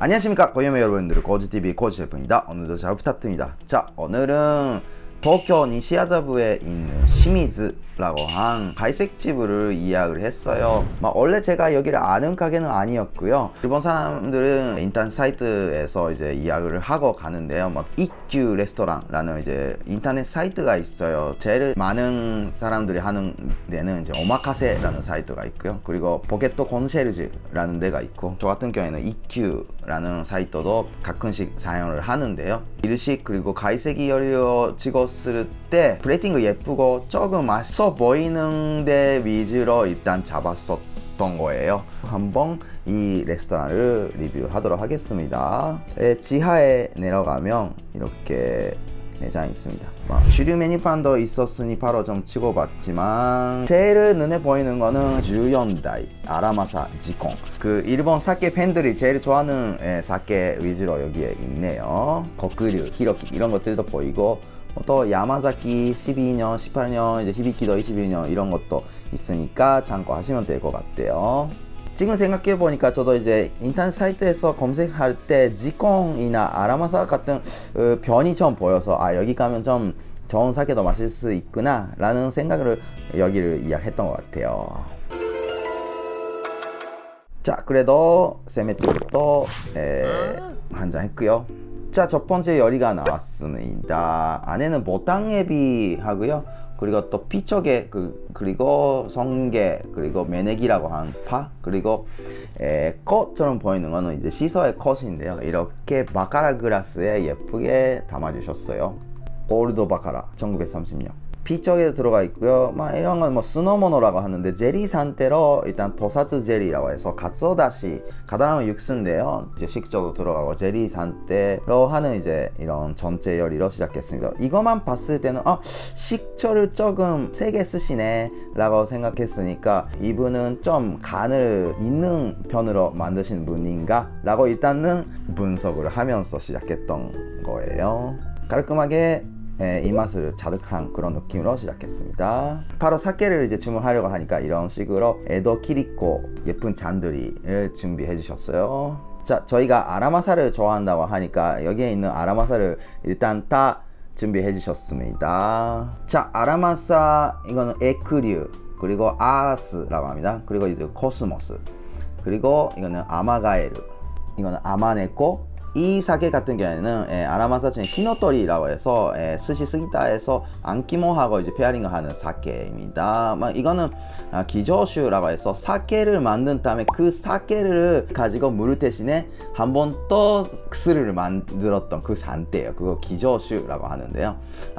안녕하십니까 고유미 여러분들, 고지TV 고지셰프입니다. 오늘도 잘 부탁드립니다. 자, 오늘은 도쿄 니시야자부에 있는 시미즈라고 한 갈색집을 예약을 했어요. 원래 제가 여기를 아는 가게는 아니었고요. 일본 사람들은 인터넷 사이트에서 이제 예약을 하고 가는데요. 이큐 레스토랑라는 이제 인터넷 사이트가 있어요. 제일 많은 사람들이 하는 데는 이제 오마카세라는 사이트가 있고요. 그리고 포켓토 콘셰르지라는 데가 있고, 저 같은 경우에는 이큐라는 사이트도 가끔씩 사용을 하는데요. 일식 그리고 갈색이 열려지고 쓸 때 플레이팅이 예쁘고 조금 맛있어 보이는데 위주로 일단 잡았었던 거예요. 한번 이 레스토랑을 리뷰하도록 하겠습니다. 지하에 내려가면 이렇게 매장이 있습니다. 주류 메뉴판도 있었으니 바로 좀 찍어봤지만 제일 눈에 보이는 거는 주연다이 아라마사 지콘, 그 일본 사케 팬들이 제일 좋아하는 사케 위주로 여기에 있네요. 거크류, 히로키 이런 것들도 보이고, 또 야마자키 12년, 18년, 이제 히비키도 21년 이런 것도 있으니까 참고하시면 될 것 같아요. 지금 생각해보니까 저도 이제 인터넷 사이트에서 검색할 때 지콩이나 아라마사 같은 변이 좀 보여서 여기 가면 좀 좋은 사케도 마실 수 있구나 라는 생각을 여기를 예약했던 것 같아요. 자, 그래도 세메치부터 한잔 했고요. 자, 첫 번째 요리가 나왔습니다. 안에는 보탕에비 하고요. 그리고 또 피초게, 그리고 성게, 그리고 메네기라고 하는 파, 그리고 컷처럼 보이는 거는 이제 시소의 컷인데요. 이렇게 바카라 그라스에 예쁘게 담아주셨어요. 올드 바카라 1930년. 피초게도 들어가 있고요. 이런 건 스노모노라고 하는데, 제리 상태로 일단 도사츠 제리라고 해서 가츠오다시, 가다라면 육수인데요. 이제 식초도 들어가고 제리 상태로 하는 이제 이런 전체 요리로 시작했습니다. 이것만 봤을 때는 식초를 조금 세게 쓰시네 라고 생각했으니까 이분은 좀 간을 있는 편으로 만드신 분인가 라고 일단은 분석을 하면서 시작했던 거예요. 깔끔하게 이 맛을 자득한 그런 느낌으로 시작했습니다. 바로 사케를 이제 주문하려고 하니까 이런 식으로 에도 키리코 예쁜 잔들이를 준비해 주셨어요. 자, 저희가 아라마사를 좋아한다고 하니까 여기에 있는 아라마사를 일단 다 준비해 주셨습니다. 자, 아라마사 이거는 에크류, 그리고 아스라고 합니다. 그리고 이제 코스모스, 그리고 이거는 아마가에르, 이거는 아마네코. 이 사케 같은 경우에는 아라마사 중에 히노토리라고 해서 스시 스기타에서 안키모하고 이제 페어링을 하는 사케입니다. 이거는 기조슈라고 해서 사케를 만든 다음에 그 사케를 가지고 물 대신에 한 번 또 스를 만들었던 그 상태예요. 그거 기조슈라고 하는데요.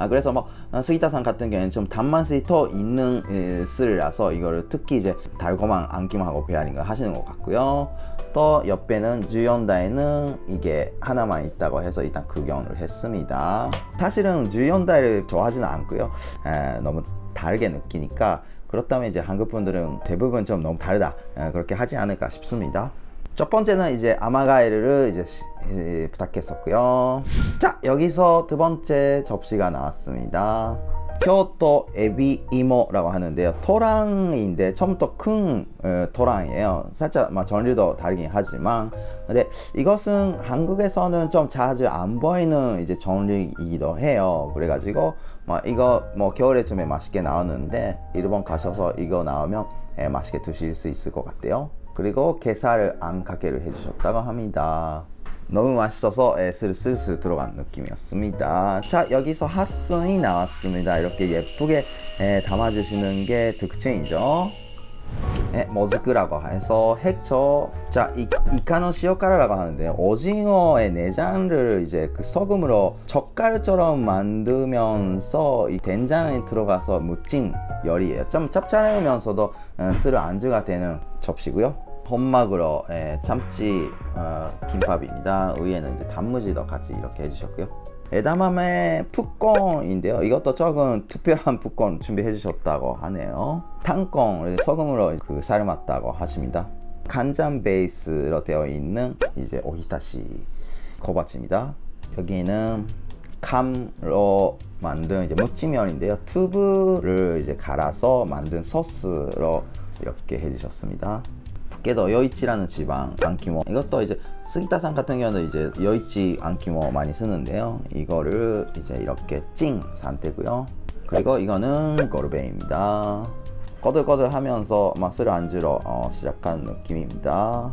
그래서 스기타산 같은 경우에는 좀 단맛이 더 있는 스라서 이거를 특히 이제 달콤한 안키모하고 페어링을 하시는 것 같고요. 또 옆에는 주연다에는 이게 하나만 있다고 해서 일단 구경을 했습니다. 사실은 주연다를 좋아하지는 않고요. 너무 다르게 느끼니까, 그렇다면 이제 한국 분들은 대부분 좀 너무 다르다 그렇게 하지 않을까 싶습니다. 첫 번째는 이제 아마가에르를 이제 부탁했었고요. 자, 여기서 두 번째 접시가 나왔습니다. 교토 에비 이모라고 하는데요. 토랑인데 처음부터 큰 토랑이에요. 살짝 전류도 다르긴 하지만, 근데 이것은 한국에서는 좀 자주 안 보이는 이제 전류이기도 해요. 그래가지고 이거 겨울에쯤에 맛있게 나오는데, 일본 가셔서 이거 나오면 맛있게 드실 수 있을 것 같아요. 그리고 게살을 안카케를 해주셨다고 합니다. 너무 맛있어서 슬슬 들어간 느낌이었습니다. 자, 여기서 핫순이 나왔습니다. 이렇게 예쁘게 담아주시는 게 특징이죠. 모즈크라고 해서 핵초. 자, 이카노 시오카라라고 하는데요. 오징어의 내장을 이제 그 소금으로 젓갈처럼 만들면서 이 된장에 들어가서 무침 요리예요. 좀 짭짤하면서도 쓸 안주가 되는 접시고요. 본막으로 참치 김밥입니다. 위에는 이제 단무지도 같이 이렇게 해주셨고요. 에다마메 푸콘인데요. 이것도 조금 특별한 푸콘 준비해 주셨다고 하네요. 탕콩을 소금으로 삶았다고 하십니다. 간장 베이스로 되어 있는 이제 오히타시 코바치입니다. 여기는 감로 만든 이제 무침면인데요. 투브를 이제 갈아서 만든 소스로 이렇게 해주셨습니다. 게도 요이치라는 지방 안키모, 이것도 이제 스기타산 같은 경우는 이제 요이치 안키모 많이 쓰는데요. 이거를 이제 이렇게 찡 상태고요. 그리고 이거는 고르베입니다. 거들거들 하면서 맛을 안주로 시작한 느낌입니다.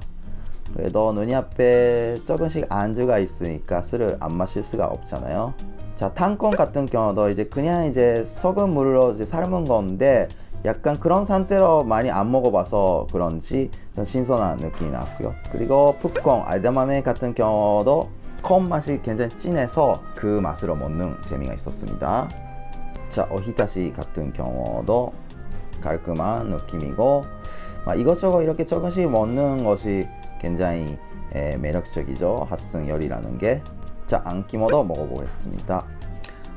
그래도 눈이 앞에 조금씩 안주가 있으니까 술을 안 마실 수가 없잖아요. 자, 탕권 같은 경우도 이제 그냥 이제 섞은 물로 이제 삶은 건데 약간 그런 상태로 많이 안 먹어봐서 그런지 좀 신선한 느낌이 났고요. 그리고 풋콩, 알다마메 같은 경우도 콘 맛이 굉장히 진해서 그 맛으로 먹는 재미가 있었습니다. 자, 오히타시 같은 경우도 깔끔한 느낌이고 이것저것 이렇게 조금씩 먹는 것이 굉장히 매력적이죠. 핫승 요리라는 게. 자, 안키모도 먹어보겠습니다.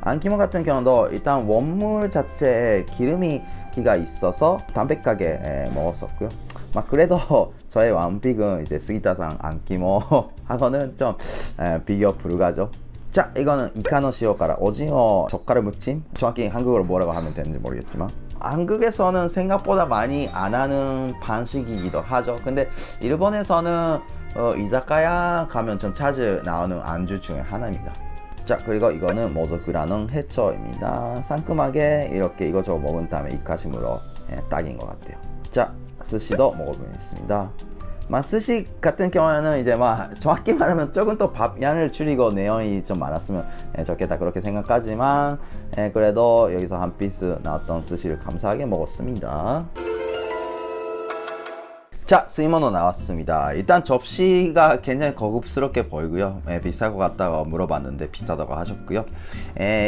안키모 같은 경우도 일단 원물 자체에 기름기가 있어서 담백하게 먹었었고요. 그래도 저의 완픽은 이제 스기타산 안키모 하고는 좀 비교 불가죠. 자, 이거는 이카노 시오카라 오징어 젓가락 무침, 정확히 한국어로 뭐라고 하면 되는지 모르겠지만 한국에서는 생각보다 많이 안 하는 방식이기도 하죠. 근데 일본에서는 이자카야 가면 좀 자주 나오는 안주 중에 하나입니다. 자, 그리고 이거는 모조쿠라는 해초입니다. 상큼하게 이렇게 이것저것 먹은 다음에 이카심으로 딱인 것 같아요. 자, 스시도 먹어보겠습니다. 스시 같은 경우에는 이제 정확히 말하면 조금 더 밥 양을 줄이고 내용이 좀 많았으면 좋겠다 그렇게 생각하지만 그래도 여기서 한 피스 나왔던 스시를 감사하게 먹었습니다. 자, 스이모노 나왔습니다. 일단 접시가 굉장히 고급스럽게 보이고요. 비쌀 것 같다고 물어봤는데 비싸다고 하셨고요.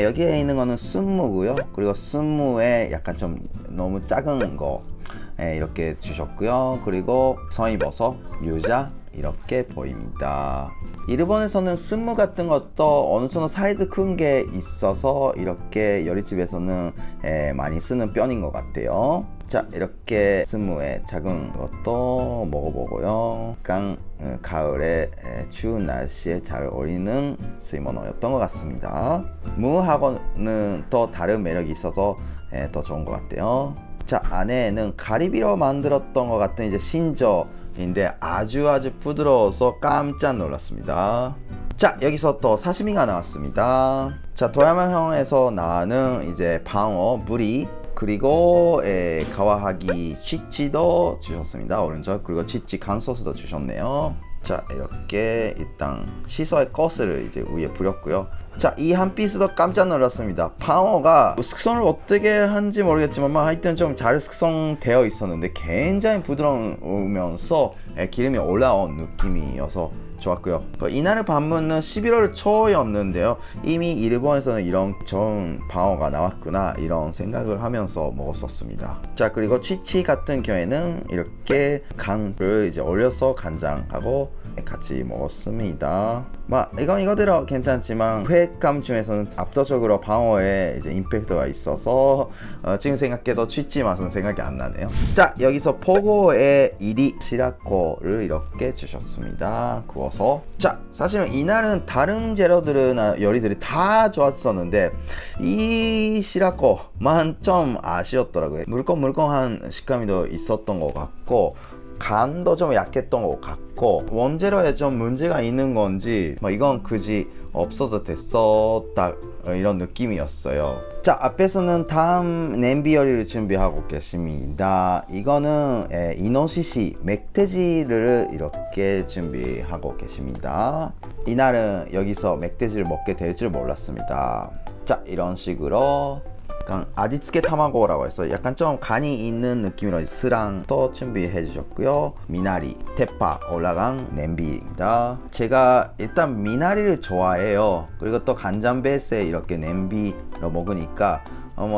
여기에 있는 거는 순무고요. 그리고 순무에 약간 좀 너무 작은 거 이렇게 주셨고요. 그리고 송이버섯, 유자 이렇게 보입니다. 일본에서는 순무 같은 것도 어느 정도 사이즈 큰 게 있어서 이렇게 요리집에서는 많이 쓰는 편인 것 같아요. 자, 이렇게 순무에 작은 것도 먹어보고요. 약간 가을에 추운 날씨에 잘 어울리는 스이모노였던 것 같습니다. 무하고는 또 다른 매력이 있어서 더 좋은 것 같아요. 자, 안에는 가리비로 만들었던 것 같은 이제 신조인데 아주 부드러워서 깜짝 놀랐습니다. 자, 여기서 또 사시미가 나왔습니다. 자, 도야마형에서 나는 이제 방어, 무리, 그리고 가와하기 치치도 주셨습니다. 오른쪽. 그리고 치치 간소스도 주셨네요. 자, 이렇게 일단 시소의 커스를 이제 위에 뿌렸고요. 자, 이 한 피스도 깜짝 놀랐습니다. 방어가 숙성을 어떻게 한지 모르겠지만 하여튼 좀 잘 숙성되어 있었는데 굉장히 부드러우면서 기름이 올라온 느낌이어서 좋았고요. 이날의 방문은 11월 초였는데요. 이미 일본에서는 이런 좋은 방어가 나왔구나 이런 생각을 하면서 먹었었습니다. 자, 그리고 치치 같은 경우에는 이렇게 간을 이제 올려서 간장하고 같이 먹었습니다. 이건 이거대로 괜찮지만 회감 중에서는 압도적으로 방어에 이제 임팩트가 있어서 지금 생각해도 치치 맛은 생각이 안 나네요. 자, 여기서 포고의 이리 시라코를 이렇게 주셨습니다. 구워서. 자, 사실은 이날은 다른 재료들이나 요리들이 다 좋았었는데 이 시라코만 좀 아쉬웠더라고요. 물컹물컹한 식감이 더 있었던 것 같고 간도 좀 약했던 것 같고 원재료에 좀 문제가 있는 건지 이건 굳이 없어도 됐었다 이런 느낌이었어요. 자, 앞에서는 다음 냄비 요리를 준비하고 계십니다. 이거는 이노시시 멧돼지를 이렇게 준비하고 계십니다. 이날은 여기서 멧돼지를 먹게 될 줄 몰랐습니다. 자, 이런 식으로 약간 아지츠케 타마고라고 해서 약간 좀 간이 있는 느낌으로 스랑도 준비해 주셨고요. 미나리, 테파 올라간 냄비입니다. 제가 일단 미나리를 좋아해요. 그리고 또 간장 베이스에 이렇게 냄비로 먹으니까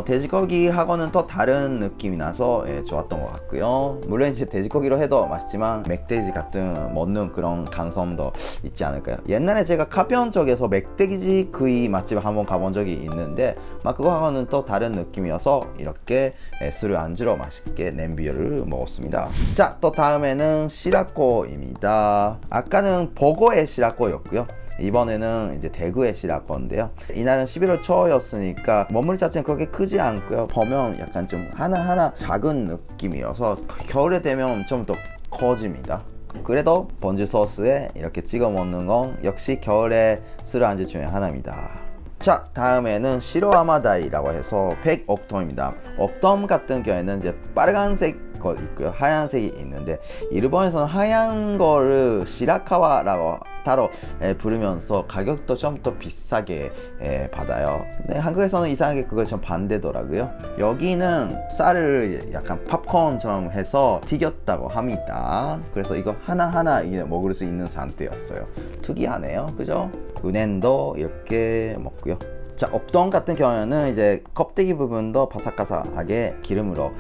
돼지고기하고는 또 다른 느낌이 나서 좋았던 것 같고요. 물론 이제 돼지고기로 해도 맛있지만 멧돼지 같은 먹는 그런 감성도 있지 않을까요? 옛날에 제가 카피온 쪽에서 멧돼지 구이 맛집 한번 가본 적이 있는데 그거하고는 또 다른 느낌이어서 이렇게 술을 안주로 맛있게 냄비를 먹었습니다. 자, 또 다음에는 시라코입니다. 아까는 보고의 시라코였고요. 이번에는 이제 대구의 시라코인데요. 이날은 11월 초였으니까 먹물 자체는 그렇게 크지 않고요. 보면 약간 좀 하나하나 작은 느낌이어서 겨울에 되면 좀 더 커집니다. 그래도 번주 소스에 이렇게 찍어 먹는 건 역시 겨울에 술안주 중에 하나입니다. 자, 다음에는 시로아마다이라고 해서 100옥돔입니다. 옥돔 같은 경우에는 이제 빨간색 거 있고요, 하얀색이 있는데 일본에서는 하얀 거를 시라카와라고 따로 부르면서 가격도 좀 더 비싸게 받아요. 근데 한국에서는 이상하게 그걸 좀 반대더라고요. 여기는 쌀을 약간 팝콘처럼 해서 튀겼다고 합니다. 그래서 이거 하나하나 먹을 수 있는 상태였어요. 특이하네요, 그죠? 은행도 이렇게 먹고요. 자, 옥돔 같은 경우에는 이제 껍데기 부분도 바삭바삭하게 기름으로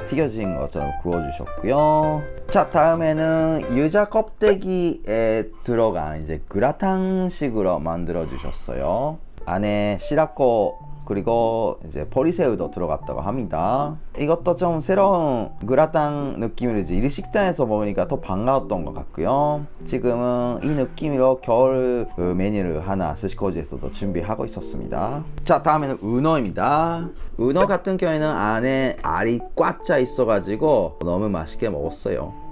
튀겨진 것처럼 구워주셨고요. 자, 다음에는 유자 껍데기에 들어간 이제 그라탕식으로 만들어 주셨어요. 안에 시라코 그리고 이제 보리새우도 들어갔다고 합니다. 이것도 좀 새로운 그라탕 느낌으로 이제 일식당에서 먹으니까 더 반가웠던 것 같고요. 지금은 이 느낌으로 겨울 메뉴를 하나 스시코지에서도 준비하고 있었습니다. 자, 다음에는 은어입니다. 은어 같은 경우에는 안에 알이 꽉 차 있어가지고 너무 맛있게 먹었어요.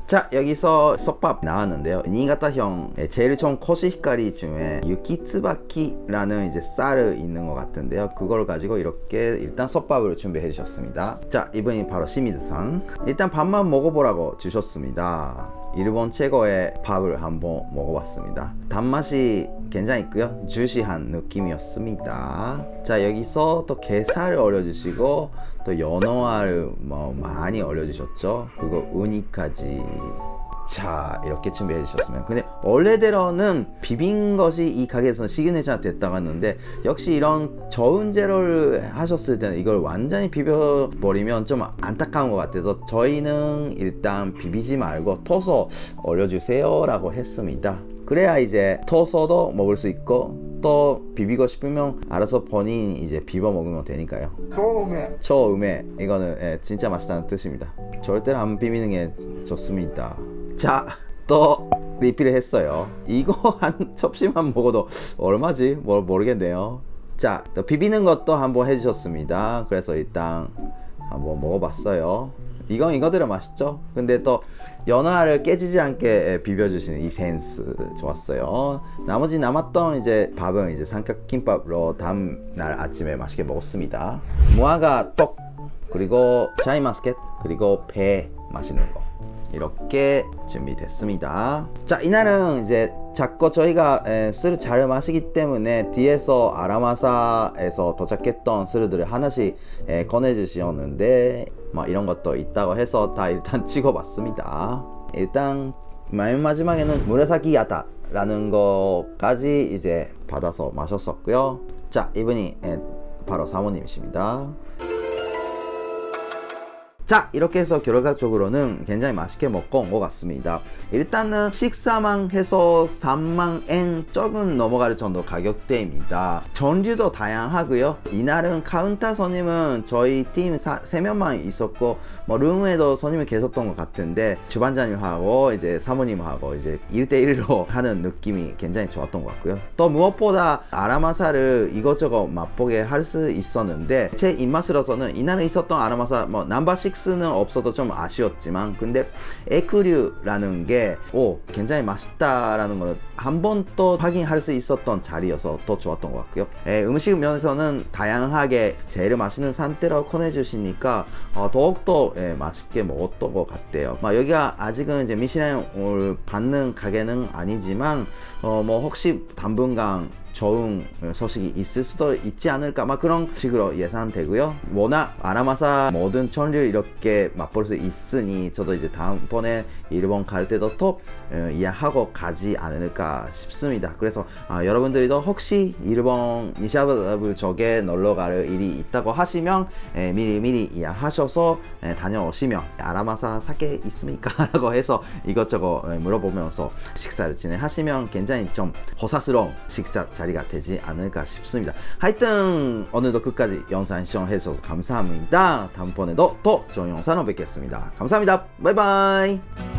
자, 여기서 솥밥 나왔는데요. 니가타형 제일 좋은 코시히카리 중에 유키츠바키라는 이제 쌀이 있는 것 같은데요. 그걸 가지고 이렇게 일단 솥밥을 준비해 주셨습니다. 자, 이분이 바로 시미즈상. 일단 밥만 먹어보라고 주셨습니다. 일본 최고의 밥을 한번 먹어봤습니다. 단맛이 괜찮았고요, 주시한 느낌이었습니다. 자, 여기서 또 게살을 올려주시고 또 연어알을 많이 올려주셨죠. 그리고 우니까지. 자, 이렇게 준비해 주셨으면. 근데 원래대로는 비빈 것이 이 가게에서는 시그니처가 됐다고 했는데 역시 이런 저온 재료를 하셨을 때는 이걸 완전히 비벼버리면 좀 안타까운 것 같아서 저희는 일단 비비지 말고 토서 올려주세요 라고 했습니다. 그래야 이제 토서도 먹을 수 있고 또 비비고 싶으면 알아서 본인이 이제 비벼 먹으면 되니까요. 초음에 이거는 진짜 맛있다는 뜻입니다. 절대로 안 비비는 게 좋습니다. 자, 또 리필을 했어요. 이거 한 접시만 먹어도 얼마지? 모르겠네요. 자, 또 비비는 것도 한번 해주셨습니다. 그래서 일단 한번 먹어봤어요. 이건 이거대로 맛있죠? 근데 또 연어알을 깨지지 않게 비벼주시는 이 센스 좋았어요. 나머지 남았던 이제 밥은 이제 삼각김밥으로 다음날 아침에 맛있게 먹었습니다. 무화과 떡, 그리고 샤인마스켓, 그리고 배 마시는 거 이렇게 준비됐습니다. 자, 이날은 이제 자꾸 저희가 술을 잘 마시기 때문에 뒤에서 아라마사에서 도착했던 술들을 하나씩 꺼내주셨는데 이런 것도 있다고 해서 다 일단 찍어봤습니다. 일단 맨 마지막에는 무라사키 야타라는 거까지 이제 받아서 마셨었고요. 자, 이분이 바로 사모님이십니다. 자, 이렇게 해서 결과적으로는 굉장히 맛있게 먹고 온 것 같습니다. 일단은 식사만 해서 30,000엔 조금 넘어갈 정도 가격대입니다. 전류도 다양하고요. 이날은 카운터 손님은 저희 팀 3명만 있었고 룸에도 손님이 계셨던 것 같은데 주반장님하고 이제 사모님하고 이제 1대1로 하는 느낌이 굉장히 좋았던 것 같고요. 또 무엇보다 아라마사를 이것저것 맛보게 할 수 있었는데 제 입맛으로서는 이날에 있었던 아라마사 넘버 6는 없어도 좀 아쉬웠지만 근데 에크류라는 게 굉장히 맛있다라는 걸 한 번 또 확인할 수 있었던 자리여서 더 좋았던 것 같고요. 음식 면에서는 다양하게 제일 맛있는 상태로 꺼내주시니까 더욱더 맛있게 먹었던 것 같아요. 여기가 아직은 이제 미슐랭을 받는 가게는 아니지만 혹시 당분간 좋은 소식이 있을 수도 있지 않을까 그런 식으로 예상되고요. 워낙 아라마사 모든 전류 이렇게 맛볼 수 있으니 저도 이제 다음번에 일본 갈 때도 또 이해하고 가지 않을까 싶습니다. 그래서 여러분들도 혹시 일본 니샤바부 쪽에 놀러 갈 일이 있다고 하시면 미리미리 이해하셔서 다녀오시면 아라마사 사케 있습니까? 라고 해서 이것저것 물어보면서 식사를 진행하시면 굉장히 좀 호사스러운 식사 자리가 되지 않을까 싶습니다. 하여튼 오늘도 끝까지 영상 시청해 주셔서 감사합니다. 다음번에도 더 좋은 영상으로 뵙겠습니다. 감사합니다. 바이바이.